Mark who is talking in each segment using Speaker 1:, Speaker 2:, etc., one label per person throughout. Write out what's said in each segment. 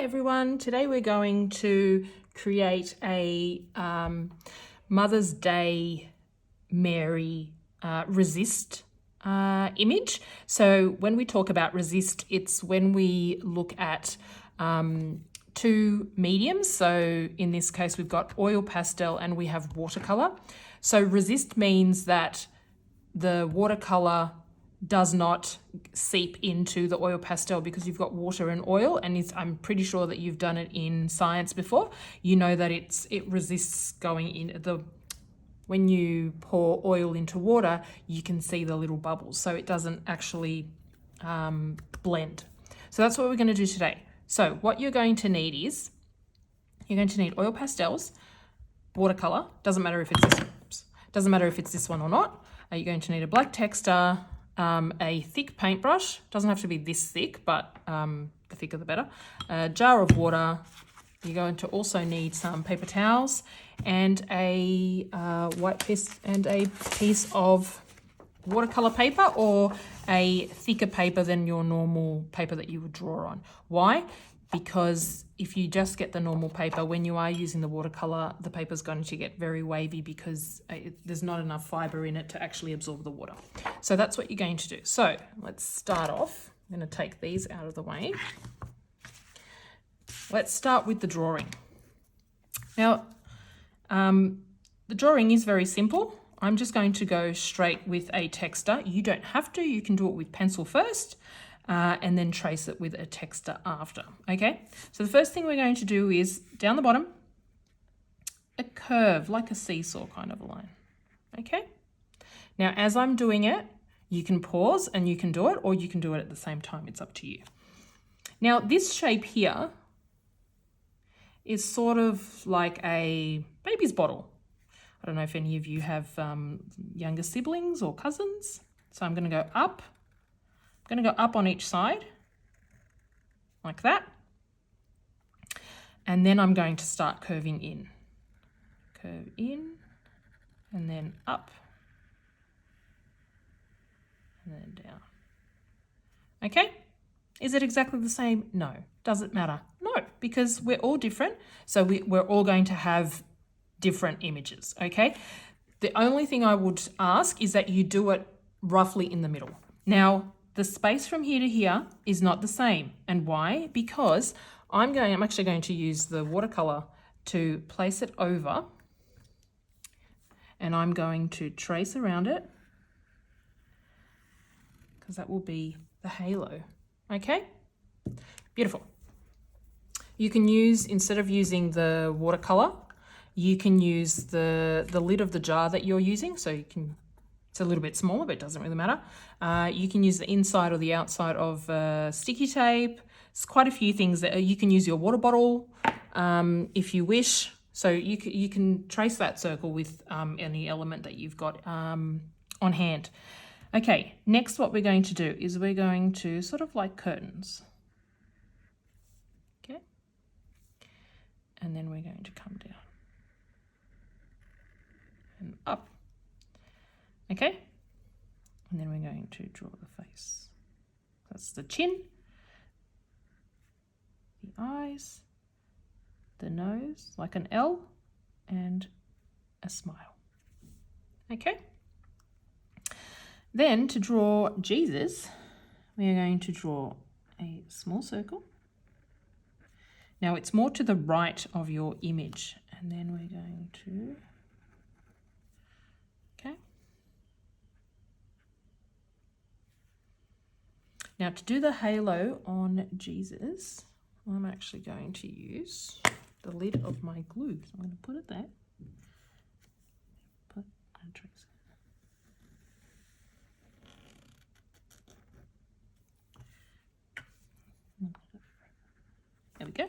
Speaker 1: Hi everyone, today we're going to create a Mother's Day Mary resist image. So when we talk about resist, it's when we look at two mediums. So in this case, we've got oil pastel and we have watercolor. So resist means that the watercolor does not seep into the oil pastel because you've got water and oil, and I'm pretty sure that you've done it in science before. You know that it resists going in. When you pour oil into water, you can see the little bubbles, so it doesn't actually blend. So that's what we're going to do today. So what you're going to need is, you're going to need oil pastels, watercolor, doesn't matter if it's this one or not. You're going to need a black texter, a thick paintbrush, doesn't have to be this thick, but the thicker the better, a jar of water. You're going to also need some paper towels and a white piece and a piece of watercolor paper, or a thicker paper than your normal paper that you would draw on. Why? Because if you just get the normal paper, when you are using the watercolor, the paper is going to get very wavy because there's not enough fiber in it to actually absorb the water. So that's what you're going to do. So let's start off. I'm going to take these out of the way. Let's start with the drawing. Now, the drawing is very simple. I'm just going to go straight with a texter. You don't have to, you can do it with pencil first. And then trace it with a texter after, okay? So the first thing we're going to do is, down the bottom, a curve, like a seesaw kind of a line, okay? Now, as I'm doing it, you can pause and you can do it, or you can do it at the same time, it's up to you. Now, this shape here is sort of like a baby's bottle. I don't know if any of you have younger siblings or cousins. So I'm gonna go up. I'm going to go up on each side, like that. And then I'm going to start curving in. Curve in, and then up, and then down. Okay? Is it exactly the same? No. Does it matter? No, because we're all different. So we're all going to have different images, okay? The only thing I would ask is that you do it roughly in the middle. Now, the space from here to here is not the same. And why? Because I'm actually going to use the watercolor to place it over, and I'm going to trace around it because that will be the halo. Okay? Beautiful. You can use, instead of using the watercolor, you can use the lid of the jar that you're using. So you can, it's a little bit smaller, but it doesn't really matter. You can use the inside or the outside of sticky tape. It's quite a few things that you can use your water bottle if you wish. So you can trace that circle with any element that you've got on hand. Okay, next what we're going to do is we're going to sort of like curtains. Okay, and then we're going to come down and up. Okay, and then we're going to draw the face. That's the chin, the eyes, the nose, like an L, and a smile. Okay. Then to draw Jesus, we are going to draw a small circle. Now it's more to the right of your image, and then we're going to, okay. Now to do the halo on Jesus, I'm actually going to use the lid of my glue. So I'm going to put it there. Put and trace it. There we go.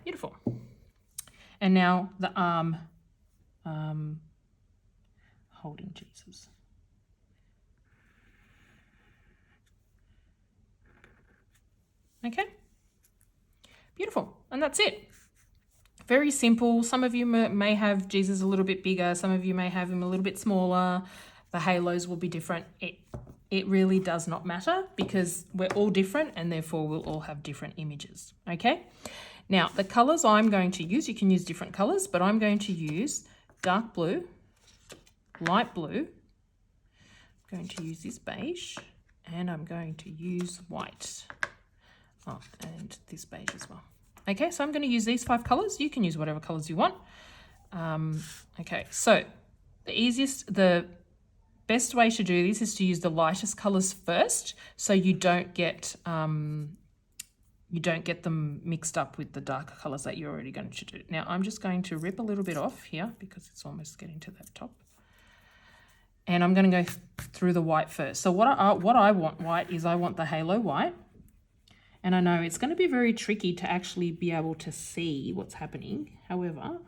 Speaker 1: Beautiful. And now the arm holding Jesus. Okay, beautiful, and that's it. Very simple. Some of you may have Jesus a little bit bigger, some of you may have him a little bit smaller. The halos will be different. it really does not matter because we're all different and therefore we'll all have different images, okay? Now, the colours I'm going to use, you can use different colours, but I'm going to use dark blue, light blue, I'm going to use this beige, and I'm going to use white. Oh, and this beige as well. Okay, so I'm going to use these 5 colours. You can use whatever colours you want. Okay, so the best way to do this is to use the lightest colours first, so you don't get them mixed up with the darker colours that you're already going to do. Now I'm just going to rip a little bit off here because it's almost getting to that top. And I'm going to go through the white first. So what I want white is I want the halo white. And I know it's going to be very tricky to actually be able to see what's happening. However,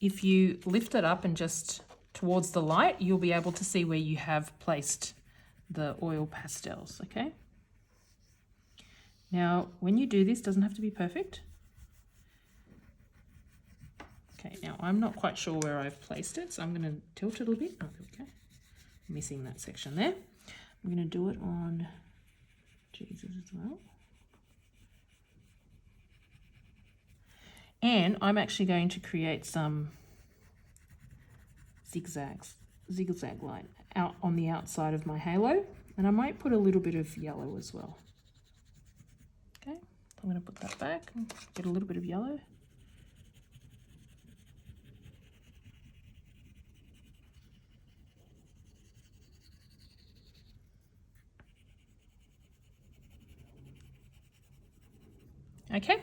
Speaker 1: if you lift it up and just towards the light, you'll be able to see where you have placed the oil pastels, okay? Now, when you do this, it doesn't have to be perfect. Okay, now I'm not quite sure where I've placed it, so I'm going to tilt it a bit. Oh, there we go. Missing that section there. I'm going to do it on Jesus as well. And I'm actually going to create some zigzag line out on the outside of my halo, and I might put a little bit of yellow as well. Okay, I'm going to put that back and get a little bit of yellow. Okay,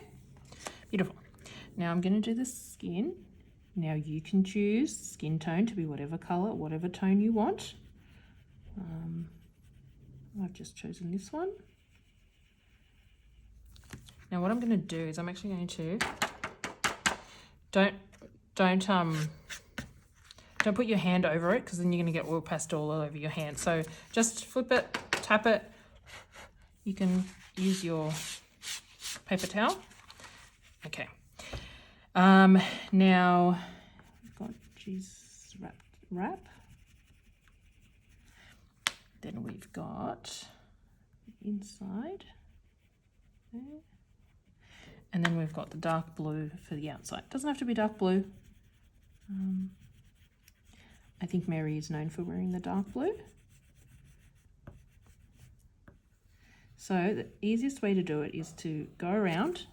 Speaker 1: beautiful. Now I'm going to do the skin. Now you can choose skin tone to be whatever colour, whatever tone you want. I've just chosen this one. Now what I'm going to do is I'm actually going to don't put your hand over it because then you're going to get oil pastel all over your hand. So just flip it, tap it. You can use your paper towel. Okay. Now we've got cheese wrap. Then we've got inside there. And then we've got the dark blue for the outside. Doesn't have to be dark blue. I think Mary is known for wearing the dark blue. So the easiest way to do it is to go around.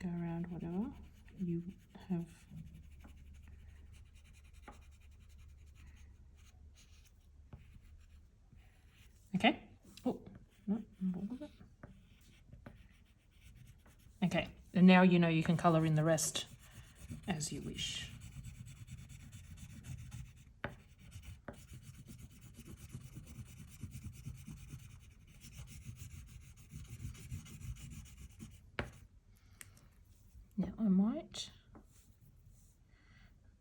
Speaker 1: Go around whatever you have. Okay. Oh, no, what was it? Okay, and now you know you can colour in the rest as you wish. Now I might,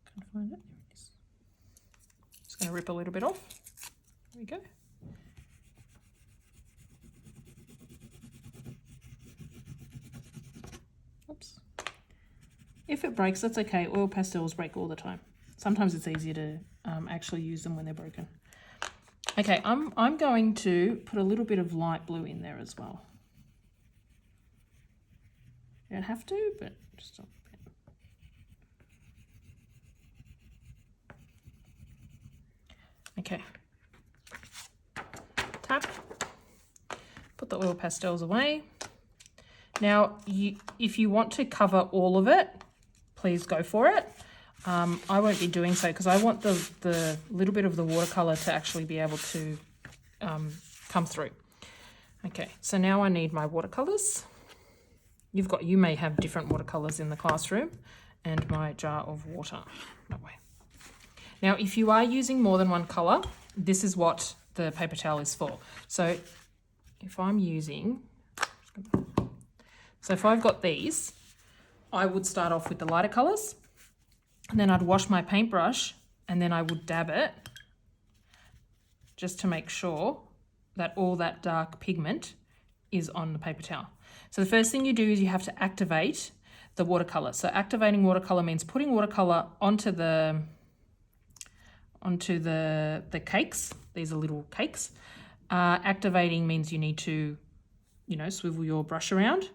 Speaker 1: can't find it, there it is. Just going to rip a little bit off. There we go. Oops. If it breaks, that's okay. Oil pastels break all the time. Sometimes it's easier to actually use them when they're broken. Okay, I'm going to put a little bit of light blue in there as well. You don't have to, but just a bit. Okay. Tap. Put the oil pastels away. Now, if you want to cover all of it, please go for it. I won't be doing so because I want the little bit of the watercolour to actually be able to come through. Okay, so now I need my watercolours. You may have different watercolours in the classroom, and my jar of water. That way. Now, if you are using more than one colour, this is what the paper towel is for. So if I'm using, so if I've got these, I would start off with the lighter colours, and then I'd wash my paintbrush, and then I would dab it just to make sure that all that dark pigment is on the paper towel. So the first thing you do is you have to activate the watercolor. So activating watercolor means putting watercolor onto the cakes. These are little cakes. Activating means you need to, swivel your brush around.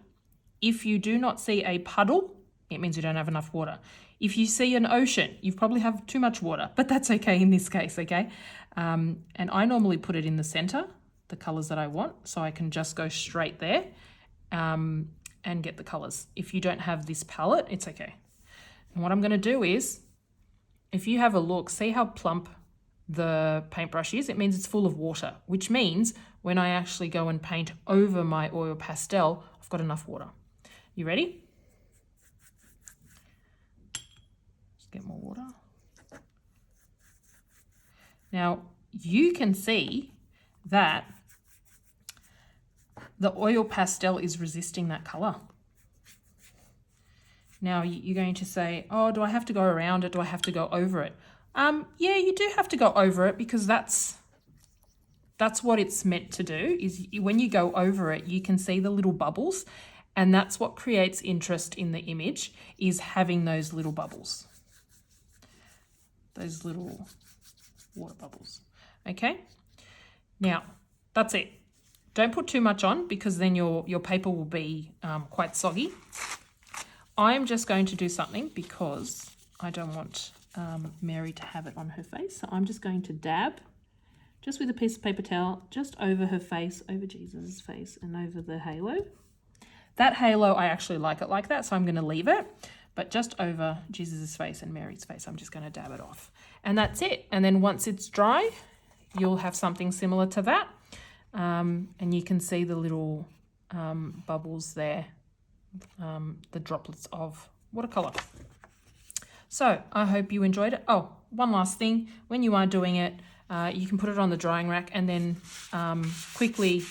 Speaker 1: If you do not see a puddle, it means you don't have enough water. If you see an ocean, you probably have too much water, but that's okay in this case, okay? And I normally put it in the center, the colors that I want, so I can just go straight there and get the colors. If you don't have this palette, it's okay. And what I'm gonna do is, if you have a look, see how plump the paintbrush is? It means it's full of water, which means when I actually go and paint over my oil pastel, I've got enough water. You ready? Just get more water. Now, you can see that the oil pastel is resisting that color. Now, you're going to say, oh, do I have to go around it? Do I have to go over it? Yeah, you do have to go over it because that's what it's meant to do, is when you go over it, you can see the little bubbles, and that's what creates interest in the image, is having those little bubbles. Those little water bubbles, okay? Now, that's it. Don't put too much on because then your paper will be quite soggy. I'm just going to do something because I don't want Mary to have it on her face. So I'm just going to dab, just with a piece of paper towel, just over her face, over Jesus' face, and over the halo. That halo, I actually like it like that, so I'm going to leave it. But just over Jesus' face and Mary's face, I'm just going to dab it off. And that's it. And then once it's dry, you'll have something similar to that. And you can see the little bubbles there, the droplets of watercolor. So I hope you enjoyed it. Oh, one last thing. When you are doing it, you can put it on the drying rack and then quickly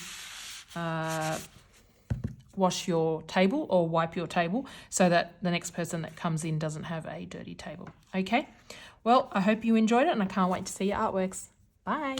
Speaker 1: wash your table or wipe your table so that the next person that comes in doesn't have a dirty table. Okay? Well, I hope you enjoyed it and I can't wait to see your artworks. Bye.